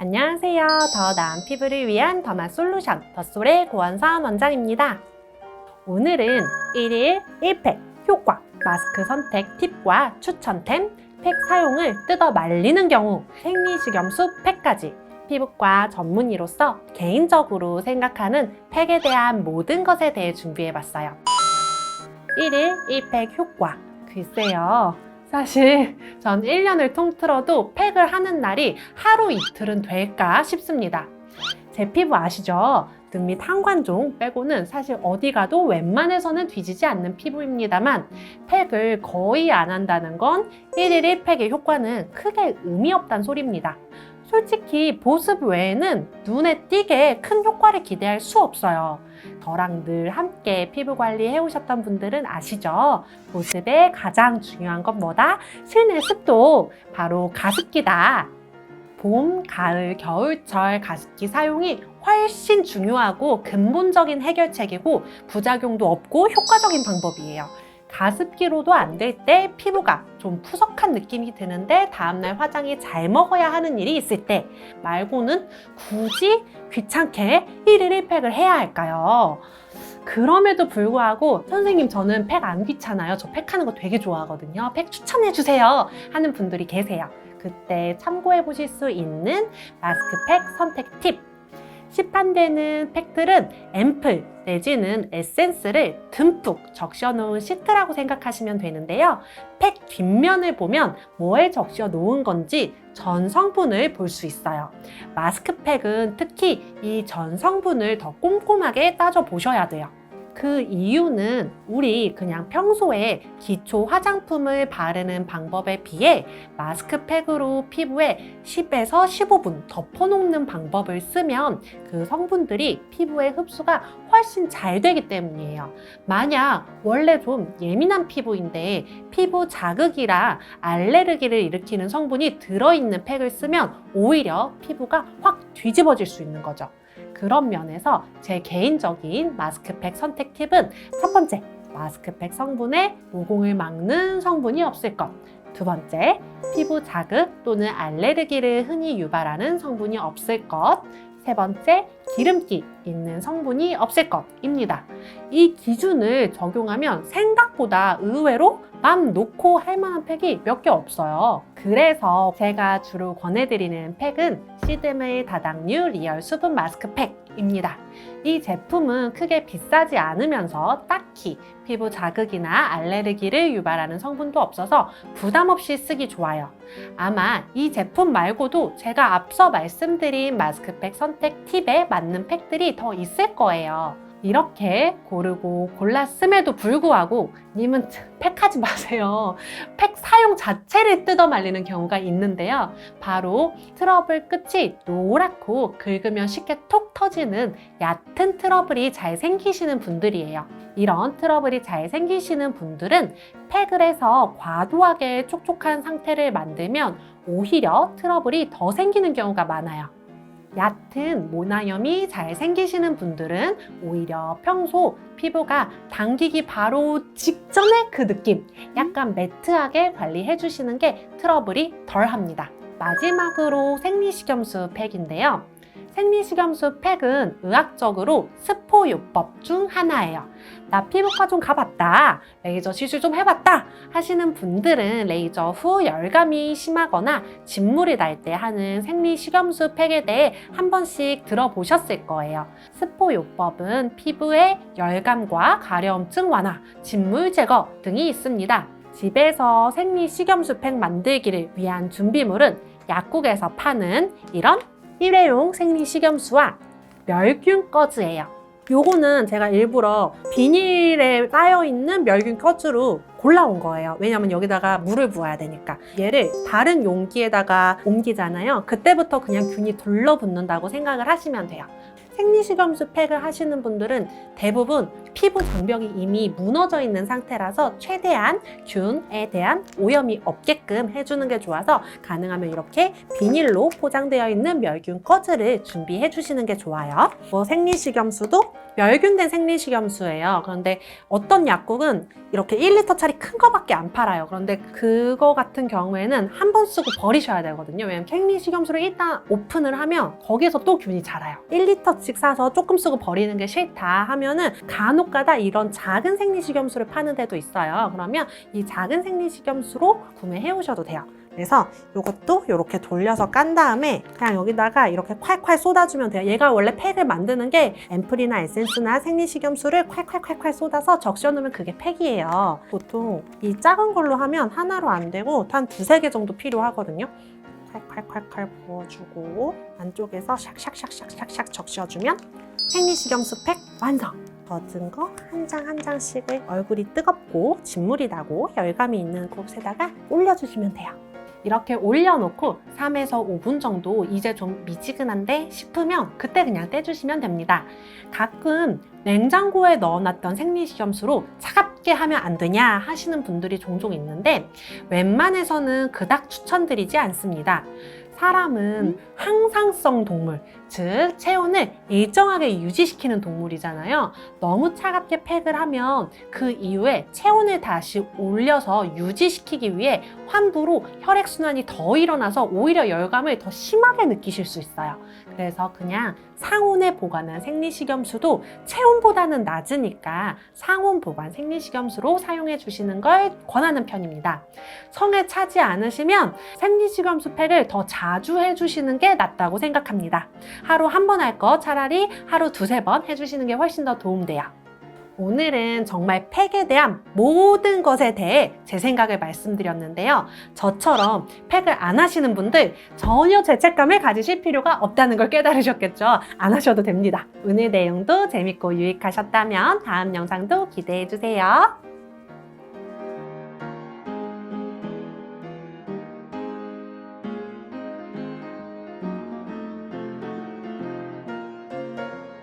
안녕하세요. 더 나은 피부를 위한 더마 솔루션 더솔의 고원선 원장입니다. 오늘은 1일 1팩 효과 마스크 선택 팁과 추천템, 팩 사용을 뜯어 말리는 경우 생리식염수 팩까지 피부과 전문의로서 개인적으로 생각하는 팩에 대한 모든 것에 대해 준비해봤어요. 1일 1팩 효과. 글쎄요. 사실 전 1년을 통틀어도 팩을 하는 날이 하루 이틀은 될까 싶습니다. 제 피부 아시죠? 등 및 한관종 빼고는 사실 어디 가도 웬만해서는 뒤지지 않는 피부입니다만 팩을 거의 안 한다는 건 1일 1팩의 효과는 크게 의미 없다는 소리입니다. 솔직히 보습 외에는 눈에 띄게 큰 효과를 기대할 수 없어요. 저랑 늘 함께 피부 관리 해오셨던 분들은 아시죠? 보습의 가장 중요한 건 뭐다? 실내 습도, 바로 가습기다. 봄, 가을, 겨울철 가습기 사용이 훨씬 중요하고 근본적인 해결책이고 부작용도 없고 효과적인 방법이에요. 가습기로도 안 될 때 피부가 좀 푸석한 느낌이 드는데 다음날 화장이 잘 먹어야 하는 일이 있을 때 말고는 굳이 귀찮게 1일 1팩을 해야 할까요? 그럼에도 불구하고 선생님 저는 팩 안 귀찮아요. 저 팩하는 거 되게 좋아하거든요. 팩 추천해주세요 하는 분들이 계세요. 그때 참고해 보실 수 있는 마스크팩 선택 팁. 시판되는 팩들은 앰플 내지는 에센스를 듬뿍 적셔 놓은 시트라고 생각하시면 되는데요. 팩 뒷면을 보면 뭐에 적셔 놓은 건지 전 성분을 볼 수 있어요. 마스크팩은 특히 이 전 성분을 더 꼼꼼하게 따져 보셔야 돼요. 그 이유는 우리 그냥 평소에 기초 화장품을 바르는 방법에 비해 마스크팩으로 피부에 10에서 15분 덮어놓는 방법을 쓰면 그 성분들이 피부에 흡수가 훨씬 잘 되기 때문이에요. 만약 원래 좀 예민한 피부인데 피부 자극이라 알레르기를 일으키는 성분이 들어있는 팩을 쓰면 오히려 피부가 확 뒤집어질 수 있는 거죠. 그런 면에서 제 개인적인 마스크팩 선택 팁은 첫 번째, 마스크팩 성분에 모공을 막는 성분이 없을 것. 두 번째, 피부 자극 또는 알레르기를 흔히 유발하는 성분이 없을 것. 세 번째, 기름기 있는 성분이 없을 것입니다. 이 기준을 적용하면 생각보다 의외로 맘 놓고 할 만한 팩이 몇 개 없어요. 그래서 제가 주로 권해드리는 팩은 시드메 다당류 리얼 수분 마스크팩입니다. 이 제품은 크게 비싸지 않으면서 딱히 피부 자극이나 알레르기를 유발하는 성분도 없어서 부담 없이 쓰기 좋아요. 아마 이 제품 말고도 제가 앞서 말씀드린 마스크팩 선택 팁에 맞는 팩들이 더 있을 거예요. 이렇게 고르고 골랐음에도 불구하고 님은 팩하지 마세요. 팩 사용 자체를 뜯어 말리는 경우가 있는데요. 바로 트러블 끝이 노랗고 긁으면 쉽게 톡 터지는 얕은 트러블이 잘 생기시는 분들이에요. 이런 트러블이 잘 생기시는 분들은 팩을 해서 과도하게 촉촉한 상태를 만들면 오히려 트러블이 더 생기는 경우가 많아요. 얕은 모나염이 잘 생기시는 분들은 오히려 평소 피부가 당기기 바로 직전의 그 느낌, 약간 매트하게 관리해 주시는 게 트러블이 덜 합니다. 마지막으로 생리식염수 팩인데요. 생리식염수 팩은 의학적으로 스포요법 중 하나예요. 나 피부과 좀 가봤다, 레이저 시술 좀 해봤다 하시는 분들은 레이저 후 열감이 심하거나 진물이 날 때 하는 생리식염수 팩에 대해 한 번씩 들어보셨을 거예요. 스포요법은 피부의 열감과 가려움증 완화, 진물 제거 등이 있습니다. 집에서 생리식염수 팩 만들기를 위한 준비물은 약국에서 파는 이런 일회용 생리식염수와 멸균 꺼즈예요. 요거는 제가 일부러 비닐에 쌓여있는 멸균 꺼즈로 골라온 거예요. 왜냐면 여기다가 물을 부어야 되니까. 얘를 다른 용기에다가 옮기잖아요. 그때부터 그냥 균이 둘러붙는다고 생각을 하시면 돼요. 생리식염수 팩을 하시는 분들은 대부분 피부 장벽이 이미 무너져 있는 상태라서 최대한 균에 대한 오염이 없게끔 해주는 게 좋아서 가능하면 이렇게 비닐로 포장되어 있는 멸균 꺼즈를 준비해 주시는 게 좋아요. 생리식염수도 멸균된 생리식염수예요. 그런데 어떤 약국은 이렇게 1리터짜리 큰 거밖에 안 팔아요. 그런데 그거 같은 경우에는 한 번 쓰고 버리셔야 되거든요. 왜냐면 생리식염수를 일단 오픈을 하면 거기에서 또 균이 자라요. 1리터씩 사서 조금 쓰고 버리는 게 싫다 하면은 간혹가다 이런 작은 생리식염수를 파는 데도 있어요. 그러면 이 작은 생리식염수로 구매해 오셔도 돼요. 그래서 이것도 이렇게 돌려서 깐 다음에 그냥 여기다가 이렇게 콸콸 쏟아주면 돼요. 얘가 원래 팩을 만드는 게 앰플이나 에센스나 생리식염수를 콸콸콸콸 쏟아서 적셔놓으면 그게 팩이에요. 보통 이 작은 걸로 하면 하나로 안 되고 한 두세 개 정도 필요하거든요. 콸콸콸콸 부어주고 안쪽에서 샥샥샥샥샥 적셔주면 생리식염수 팩 완성! 젖은 거 한 장 한 장씩을 얼굴이 뜨겁고 진물이 나고 열감이 있는 곳에다가 올려주시면 돼요. 이렇게 올려놓고 3에서 5분 정도 이제 좀 미지근한데 싶으면 그때 그냥 떼주시면 됩니다. 가끔 냉장고에 넣어놨던 생리식염수로 차갑게 하면 안 되냐 하시는 분들이 종종 있는데 웬만해서는 그닥 추천드리지 않습니다. 사람은 항상성 동물, 즉 체온을 일정하게 유지시키는 동물이잖아요. 너무 차갑게 팩을 하면 그 이후에 체온을 다시 올려서 유지시키기 위해 환부로 혈액순환이 더 일어나서 오히려 열감을 더 심하게 느끼실 수 있어요. 그래서 그냥 상온에 보관한 생리식염수도 체온보다는 낮으니까 상온 보관 생리식염수로 사용해 주시는 걸 권하는 편입니다. 성에 차지 않으시면 생리식염수 팩을 더 자주 해주시는 게 낫다고 생각합니다. 하루 한 번 할 거 차라리 하루 두세 번 해주시는 게 훨씬 더 도움돼요. 오늘은 정말 팩에 대한 모든 것에 대해 제 생각을 말씀드렸는데요. 저처럼 팩을 안 하시는 분들 전혀 죄책감을 가지실 필요가 없다는 걸 깨달으셨겠죠? 안 하셔도 됩니다. 오늘 내용도 재밌고 유익하셨다면 다음 영상도 기대해 주세요.